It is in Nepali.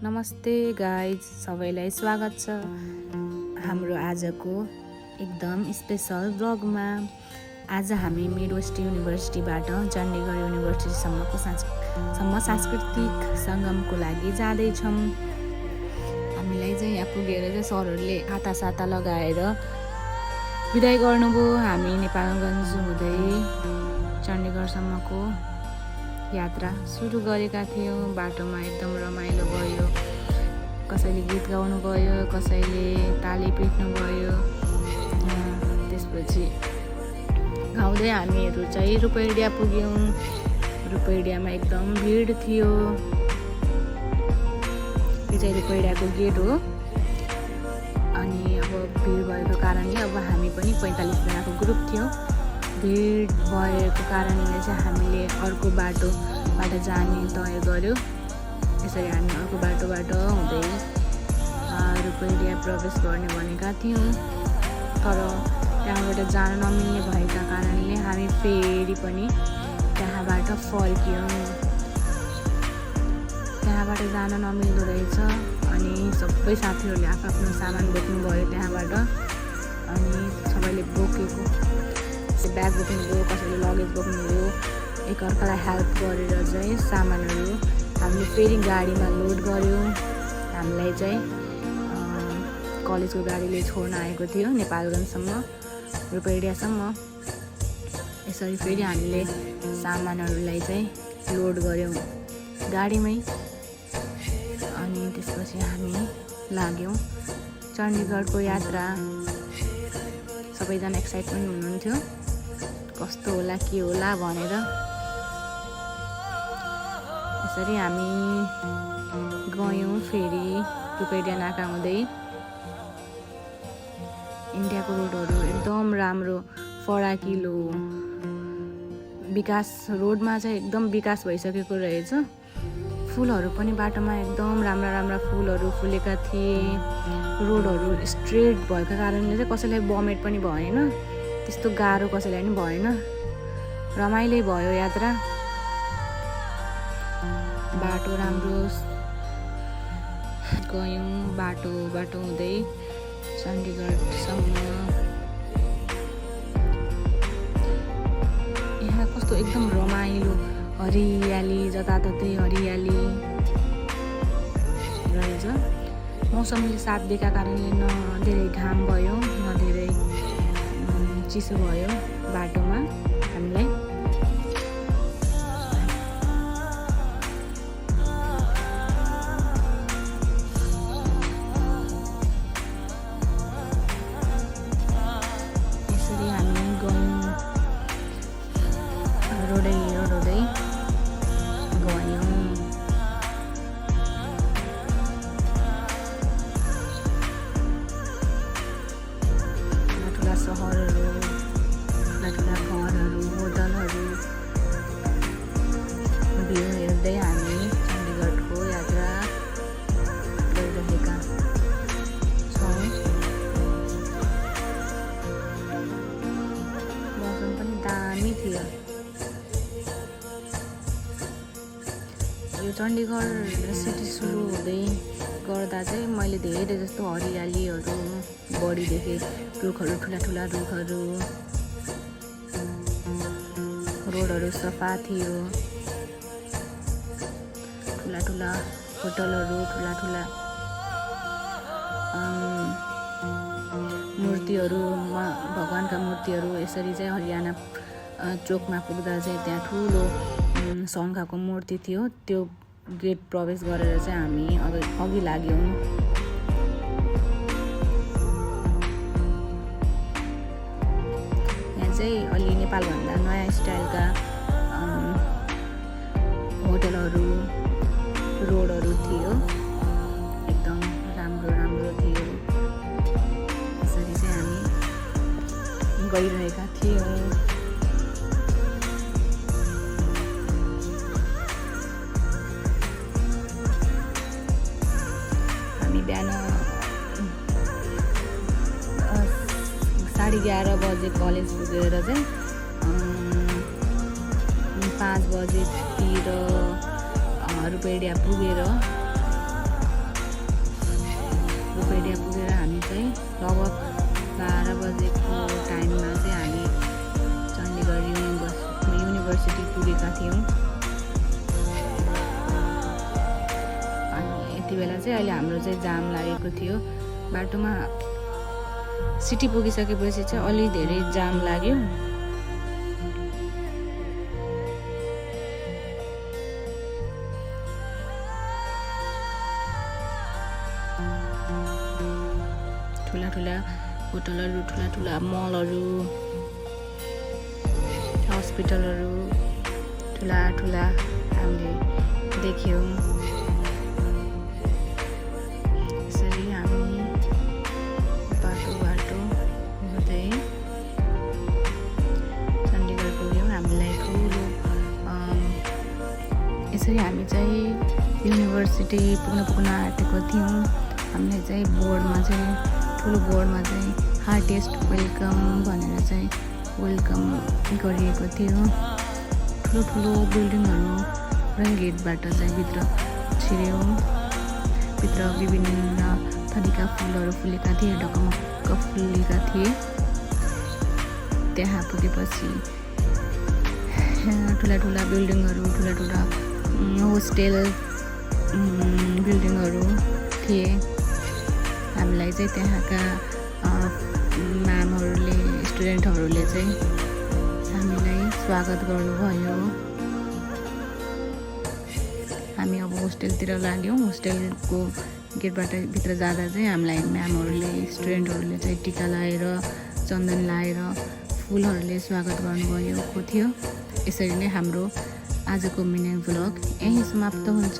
नमस्ते गाइज, सबैलाई स्वागत छ हाम्रो आजको एकदम स्पेशल ब्लगमा। आज हामी मिडवेस्ट युनिभर्सिटीबाट चण्डीगढ युनिभर्सिटीसम्मको सांस्कृतिक सङ्गमको लागि जाँदैछौँ। हामीलाई चाहिँ यहाँ पुगेर चाहिँ सरहरूले हातासाता लगाएर बिदाई गर्नुभयो। हामी नेपालगञ्ज हुँदै चण्डीगढसम्मको यात्रा सुरु गरेका थियौँ। बाटोमा एकदम रमाइलो भयो। कसैले गीत गाउनु भयो, कसैले ताली पिट्नु भयो। त्यसपछि गाउँदै हामीहरू चाहिँ रूपैडिया पुग्यौँ। रूपैडियामा एकदम भिड थियो। यो चाहिँ रूपैडियाको गेट हो। अनि अब भिड भएको कारणले अब हामी पनि 45 जनाको ग्रुप थियौँ। भिड भएको कारणले चाहिँ हामीले अर्को बाटोबाट जाने तय गर्यो। यसरी हामी अर्को बाटोबाट हुँदै रूपैडिया प्रवेश गर्ने भनेका थियौँ, तर त्यहाँबाट जान नमिल्ने भएका कारणले हामी फेरि पनि त्यहाँबाट फर्क्यौँ। त्यहाँबाट जान नमिल्दो रहेछ। अनि सबै साथीहरूले आफ्नो सामान बोक्नुभयो त्यहाँबाट। अनि सबैले बोकेको ब्याग बोक्नुभयो, कसैले लगेज बोक्नुभयो। एकअर्कालाई हेल्प गरेर चाहिँ सामानहरू हामीले फेरि गाडीमा लोड गऱ्यौँ। हामीलाई चाहिँ कलेजको गाडीले छोड्न आएको थियो नेपालगञ्जसम्म, रूपैडियासम्म। यसरी फेरि हामीले सामानहरूलाई चाहिँ लोड गऱ्यौँ गाडीमै। अनि त्यसपछि हामी लाग्यौँ चण्डीगढको यात्रा। सबैजना एक्साइटमेन्ट हुनुहुन्थ्यो, कस्तो होला के होला भनेर। यसरी हामी गयौँ फेरि रूपैडिया नाका हुँदै। इन्डियाको रोडहरू एकदम राम्रो, फराकिलो विकास, रोडमा चाहिँ एकदम विकास भइसकेको रहेछ। फुलहरू पनि बाटोमा एकदम राम्रा राम्रा फुलहरू फुलेका थिए। रोडहरू स्ट्रेट भएको कारणले चाहिँ कसैलाई बमेट पनि भएन, त्यस्तो गाह्रो कसैलाई पनि भएन। रमाइलो भयो यात्रा। बाटो राम्रो गयौँ, बाटो हुँदै चण्डीगढसम्म। यहाँ कस्तो एकदम रमाइलो, हरियाली, जताततै हरियाली रहेछ। मौसमले साथ दिएका कारणले न धेरै घाम भयो न धेरै चिसो भयो बाटोमा हामीलाई। यसरी हामी गयौँ, रोडै गयौँ। ठुला सहरहरू, ठुला घरहरू, होटलहरू भ्यू हेर्दै हामी चण्डीगढको यात्रा गरिरहेका छौँ। मौसम पनि दामी थियो। यो चण्डीगढ सिटी सुरु हुँदै गर्दा चाहिँ मैले धेरै जस्तो हरियालीहरू बढी देखेँ। रुखहरू, ठुला रुखहरू, रोडहरू सफा थियो। ठुला होटलहरू, ठुला मूर्तिहरूमा भगवान्का मूर्तिहरू। यसरी चाहिँ हरियाणा चोकमा पुग्दा चाहिँ त्यहाँ ठुलो शङ्खको मूर्ति थियो। त्यो गेट प्रवेश गरेर चाहिँ हामी अघि लाग्यौँ। यहाँ चाहिँ अलि नेपालभन्दा नयाँ स्टाइलका होटलहरू, रोडहरू थियो। एकदम राम्रो थियो। यसरी चाहिँ हामी गइरहेका थियौँ। हामी बिहान 11:30 बजे कलेज पुगेर चाहिँ 5 बजेतिर रूपैडिया पुगेर बेला चाहिँ अहिले हाम्रो चाहिँ जाम लागेको थियो बाटोमा। सिटी पुगिसकेपछि चाहिँ अलि धेरै जाम लाग्यो। ठुला ठुला होटलहरू, ठुला ठुला मलहरू, हस्पिटलहरू ठुला ठुला हामीले देख्यौँ। यसरी हामी बाटो हुँदै चण्डीगढ पुग्यौँ। हामीलाई ठुलो यसरी हामी चाहिँ युनिभर्सिटी पुग्न आँटेको थियौँ। हामीले चाहिँ बोर्डमा चाहिँ ठुलो बोर्डमा चाहिँ हार्टेस्ट वेलकम भनेर चाहिँ वेलकम गरिएको थियो। ठुलो ठुलो बिल्डिङहरू र गेटबाट चाहिँ भित्र छिर्यौँ। भित्र विभिन्न थरीका फुलहरू फुलेका थिए, ढकमक्क फुलेका थिए। त्यहाँ पुगेपछि ठुला ठुला बिल्डिङहरू, ठुला ठुला होस्टेल बिल्डिङहरू थिए। हामीलाई चाहिँ त्यहाँका म्यामहरूले, स्टुडेन्टहरूले चाहिँ हामीलाई स्वागत गर्नुभयो। हामी अब होस्टेलतिर लाग्यौँ। होस्टेलको गेटबाट भित्र जाँदा चाहिँ हामीलाई म्यामहरूले, स्टुडेन्टहरूले चाहिँ टिका लगाएर, चन्दन लगाएर, फुलहरूले स्वागत गर्नुभएको थियो। यसरी नै हाम्रो आजको मिनी भ्लग यहीँ समाप्त हुन्छ।